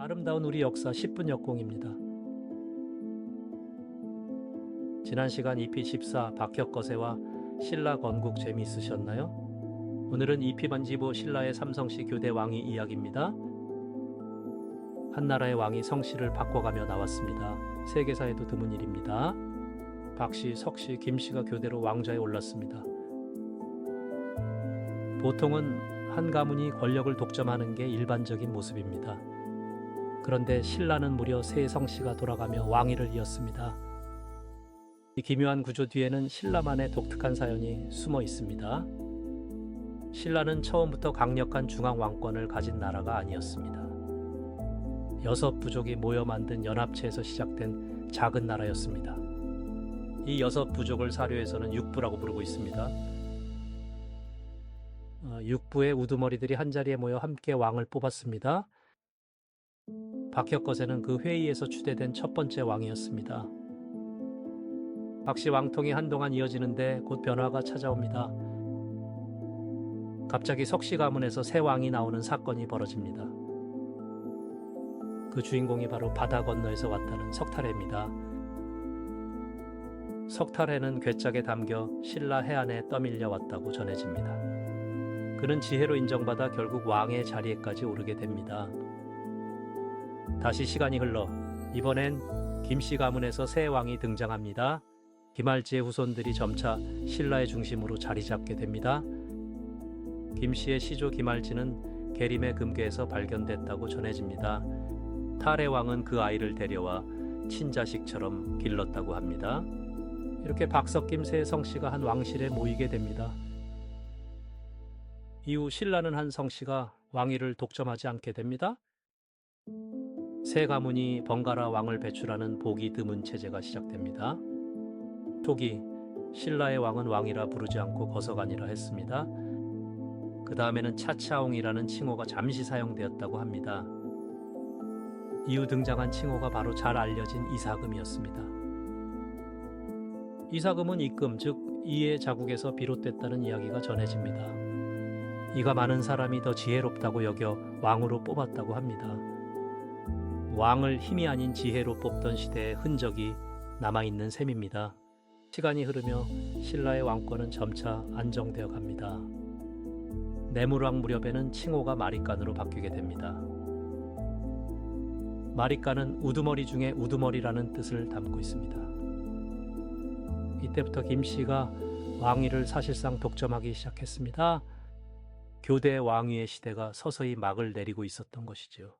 아름다운 우리 역사 10분 역공입니다. 지난 시간 EP 14 박혁거세와 신라 건국 재미있으셨나요? 오늘은 EP 반지보 신라의 삼성씨 교대 왕이 이야기입니다. 한나라의 왕이 성씨를 바꿔가며 나왔습니다. 세계사에도 드문 일입니다. 박씨, 석씨, 김씨가 교대로 왕좌에 올랐습니다. 보통은 한 가문이 권력을 독점하는 게 일반적인 모습입니다. 그런데 신라는 무려 세 성씨가 돌아가며 왕위를 이었습니다. 이 기묘한 구조 뒤에는 신라만의 독특한 사연이 숨어 있습니다. 신라는 처음부터 강력한 중앙 왕권을 가진 나라가 아니었습니다. 6부족이 모여 만든 연합체에서 시작된 작은 나라였습니다. 이 6부족을 사료에서는 육부라고 부르고 있습니다. 육부의 우두머리들이 한자리에 모여 함께 왕을 뽑았습니다. 박혁거세는 그 회의에서 추대된 첫 번째 왕이었습니다. 박씨 왕통이 한동안 이어지는데 곧 변화가 찾아옵니다. 갑자기 석씨 가문에서 새 왕이 나오는 사건이 벌어집니다. 그 주인공이 바로 바다 건너에서 왔다는 석탈해입니다. 석탈해는 괴짝에 담겨 신라 해안에 떠밀려 왔다고 전해집니다. 그는 지혜로 인정받아 결국 왕의 자리에까지 오르게 됩니다. 다시 시간이 흘러 이번엔 김씨 가문에서 새 왕이 등장합니다. 김할지의 후손들이 점차 신라의 중심으로 자리 잡게 됩니다. 김씨의 시조 김할지는 계림의 금괴에서 발견됐다고 전해집니다. 탈의 왕은 그 아이를 데려와 친자식처럼 길렀다고 합니다. 이렇게 박석김 세 성씨가 한 왕실에 모이게 됩니다. 이후 신라는 한 성씨가 왕위를 독점하지 않게 됩니다. 세 가문이 번갈아 왕을 배출하는 보기 드문 체제가 시작됩니다. 초기 신라의 왕은 왕이라 부르지 않고 거서관이라 했습니다. 그 다음에는 차차옹이라는 칭호가 잠시 사용되었다고 합니다. 이후 등장한 칭호가 바로 잘 알려진 이사금이었습니다. 이사금은 입금, 즉 이의 자국에서 비롯됐다는 이야기가 전해집니다. 이가 많은 사람이 더 지혜롭다고 여겨 왕으로 뽑았다고 합니다. 왕을 힘이 아닌 지혜로 뽑던 시대의 흔적이 남아있는 셈입니다. 시간이 흐르며 신라의 왕권은 점차 안정되어 갑니다. 내물왕 무렵에는 칭호가 마리간으로 바뀌게 됩니다. 마리간은 우두머리 중에 우두머리라는 뜻을 담고 있습니다. 이때부터 김씨가 왕위를 사실상 독점하기 시작했습니다. 교대 왕위의 시대가 서서히 막을 내리고 있었던 것이죠.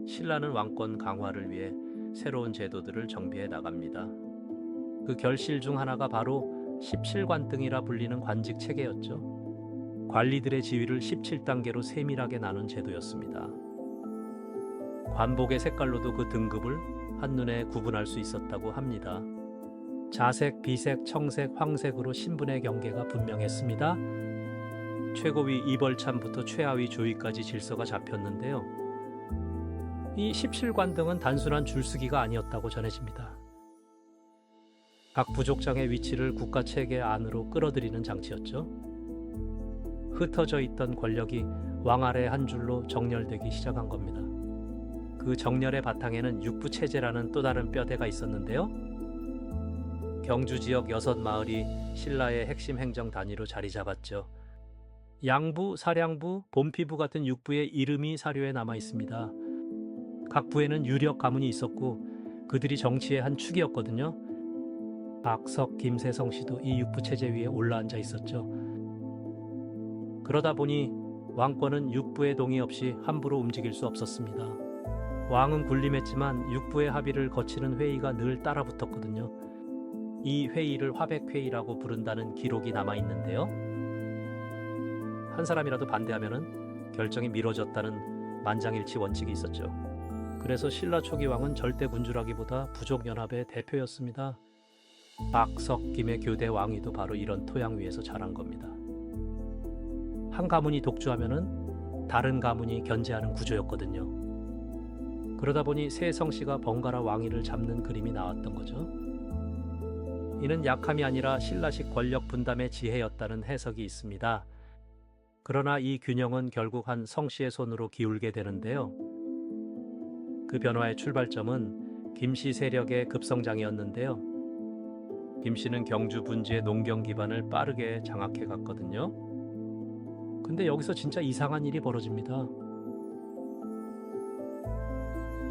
신라는 왕권 강화를 위해 새로운 제도들을 정비해 나갑니다. 그 결실 중 하나가 바로 17관등이라 불리는 관직 체계였죠. 관리들의 지위를 17단계로 세밀하게 나눈 제도였습니다. 관복의 색깔로도 그 등급을 한눈에 구분할 수 있었다고 합니다. 자색, 비색, 청색, 황색으로 신분의 경계가 분명했습니다. 최고위 이벌참부터 최하위 조위까지 질서가 잡혔는데요. 이 17관등은 단순한 줄쓰기가 아니었다고 전해집니다. 각 부족장의 위치를 국가체계 안으로 끌어들이는 장치였죠. 흩어져 있던 권력이 왕 아래 한 줄로 정렬되기 시작한 겁니다. 그 정렬의 바탕에는 육부체제라는 또 다른 뼈대가 있었는데요. 경주 지역 6마을이 신라의 핵심 행정 단위로 자리 잡았죠. 양부, 사량부, 본피부 같은 육부의 이름이 사료에 남아 있습니다. 각 부에는 유력 가문이 있었고 그들이 정치의 한 축이었거든요. 박석, 김세 성씨도 이 육부 체제 위에 올라앉아 있었죠. 그러다 보니 왕권은 육부의 동의 없이 함부로 움직일 수 없었습니다. 왕은 군림했지만 육부의 합의를 거치는 회의가 늘 따라붙었거든요. 이 회의를 화백회의라고 부른다는 기록이 남아 있는데요. 한 사람이라도 반대하면은 결정이 미뤄졌다는 만장일치 원칙이 있었죠. 그래서 신라 초기 왕은 절대 군주라기보다 부족연합의 대표였습니다. 박석김의 교대 왕위도 바로 이런 토양 위에서 자란 겁니다. 한 가문이 독주하면은 다른 가문이 견제하는 구조였거든요. 그러다 보니 세 성씨가 번갈아 왕위를 잡는 그림이 나왔던 거죠. 이는 약함이 아니라 신라식 권력 분담의 지혜였다는 해석이 있습니다. 그러나 이 균형은 결국 한 성씨의 손으로 기울게 되는데요. 그 변화의 출발점은 김씨 세력의 급성장이었는데요. 김씨는 경주 분지의 농경 기반을 빠르게 장악해 갔거든요. 근데 여기서 진짜 이상한 일이 벌어집니다.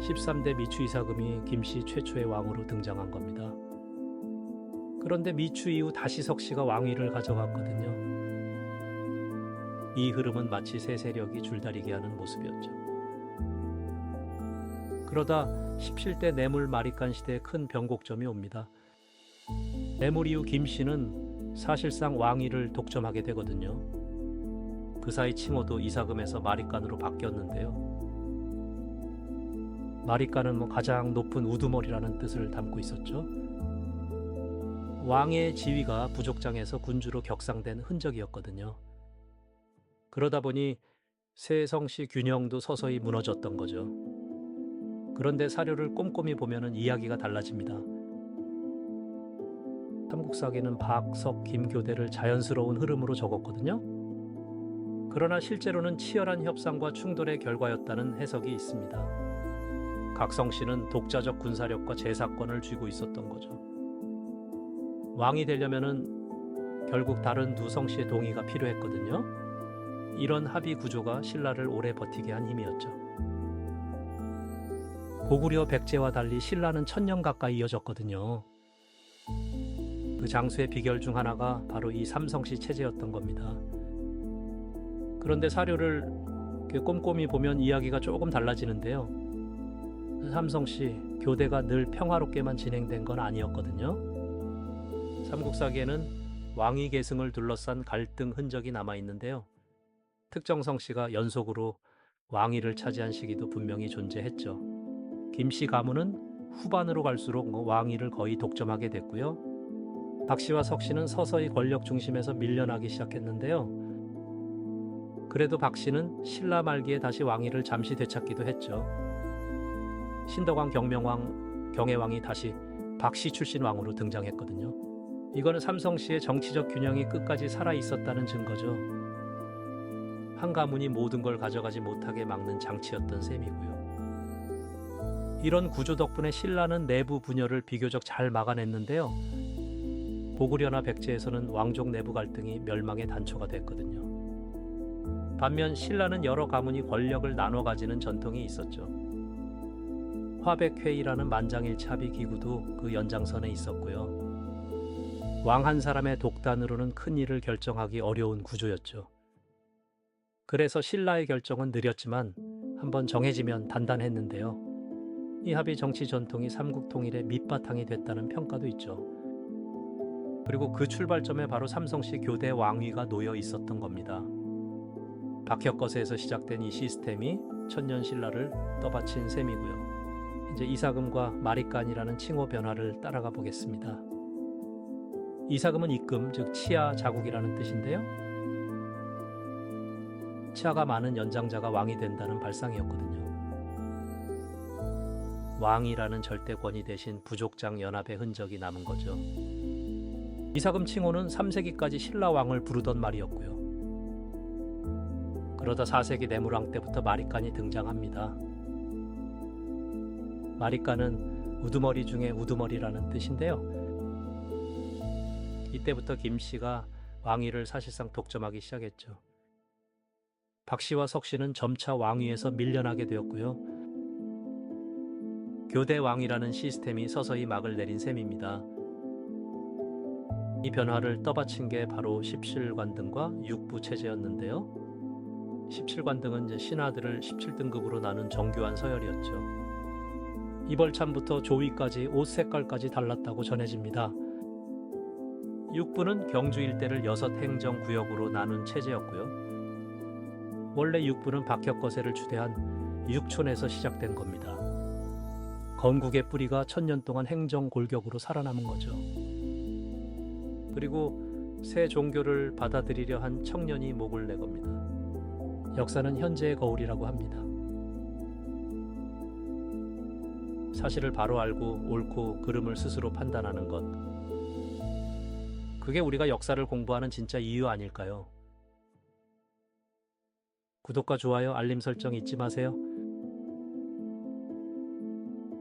13대 미추 이사금이 김씨 최초의 왕으로 등장한 겁니다. 그런데 미추 이후 다시 석씨가 왕위를 가져갔거든요. 이 흐름은 마치 새 세력이 줄다리기 하는 모습이었죠. 그러다 17대 내물 마리깐 시대에 큰 변곡점이 옵니다. 내물 이후 김씨는 사실상 왕위를 독점하게 되거든요. 그 사이 칭호도 이사금에서 마리깐으로 바뀌었는데요. 마리깐은 가장 높은 우두머리라는 뜻을 담고 있었죠. 왕의 지위가 부족장에서 군주로 격상된 흔적이었거든요. 그러다 보니 새 성씨 균형도 서서히 무너졌던 거죠. 그런데 사료를 꼼꼼히 보면 이야기가 달라집니다. 삼국사기는 박, 석, 김 교대를 자연스러운 흐름으로 적었거든요. 그러나 실제로는 치열한 협상과 충돌의 결과였다는 해석이 있습니다. 각 성씨는 독자적 군사력과 제사권을 쥐고 있었던 거죠. 왕이 되려면은 결국 다른 두 성씨의 동의가 필요했거든요. 이런 합의 구조가 신라를 오래 버티게 한 힘이었죠. 고구려 백제와 달리 신라는 1000년 가까이 이어졌거든요. 그 장수의 비결 중 하나가 바로 이 삼성씨 체제였던 겁니다. 그런데 사료를 꼼꼼히 보면 이야기가 조금 달라지는데요. 삼성씨 교대가 늘 평화롭게만 진행된 건 아니었거든요. 삼국사기에는 왕위 계승을 둘러싼 갈등 흔적이 남아 있는데요. 특정 성씨가 연속으로 왕위를 차지한 시기도 분명히 존재했죠. 김씨 가문은 후반으로 갈수록 왕위를 거의 독점하게 됐고요. 박씨와 석씨는 서서히 권력 중심에서 밀려나기 시작했는데요. 그래도 박씨는 신라 말기에 다시 왕위를 잠시 되찾기도 했죠. 신덕왕 경명왕 경혜왕이 다시 박씨 출신 왕으로 등장했거든요. 이거는 삼성씨의 정치적 균형이 끝까지 살아있었다는 증거죠. 한 가문이 모든 걸 가져가지 못하게 막는 장치였던 셈이고요. 이런 구조 덕분에 신라는 내부 분열을 비교적 잘 막아냈는데요. 고구려나 백제에서는 왕족 내부 갈등이 멸망의 단초가 됐거든요. 반면 신라는 여러 가문이 권력을 나눠 가지는 전통이 있었죠. 화백회의라는 만장일치 합의 기구도 그 연장선에 있었고요. 왕 한 사람의 독단으로는 큰 일을 결정하기 어려운 구조였죠. 그래서 신라의 결정은 느렸지만 한번 정해지면 단단했는데요. 이 합의 정치 전통이 삼국 통일의 밑바탕이 됐다는 평가도 있죠. 그리고 그 출발점에 바로 삼성씨 교대 왕위가 놓여 있었던 겁니다. 박혁거세에서 시작된 이 시스템이 천년 신라를 떠받친 셈이고요. 이제 이사금과 마리깐이라는 칭호 변화를 따라가 보겠습니다. 이사금은 입금, 즉 치아 자국이라는 뜻인데요. 치아가 많은 연장자가 왕이 된다는 발상이었거든요. 왕이라는 절대권위 대신 부족장 연합의 흔적이 남은 거죠. 이사금 칭호는 3세기까지 신라 왕을 부르던 말이었고요. 그러다 4세기 내무왕 때부터 마리깐이 등장합니다. 마리깐은 우두머리 중에 우두머리라는 뜻인데요. 이때부터 김씨가 왕위를 사실상 독점하기 시작했죠. 박씨와 석씨는 점차 왕위에서 밀려나게 되었고요. 교대 왕위라는 시스템이 서서히 막을 내린 셈입니다. 이 변화를 떠받친 게 바로 17관등과 육부 체제였는데요. 17관등은 신하들을 17등급으로 나눈 정교한 서열이었죠. 이벌참부터 조위까지 옷 색깔까지 달랐다고 전해집니다. 육부는 경주 일대를 6행정구역으로 나눈 체제였고요. 원래 육부는 박혁거세를 주대한 육촌에서 시작된 겁니다. 건국의 뿌리가 1000년 동안 행정골격으로 살아남은 거죠. 그리고 새 종교를 받아들이려 한 청년이 목을 내 겁니다. 역사는 현재의 거울이라고 합니다. 사실을 바로 알고 옳고 그름을 스스로 판단하는 것. 그게 우리가 역사를 공부하는 진짜 이유 아닐까요? 구독과 좋아요, 알림 설정 잊지 마세요.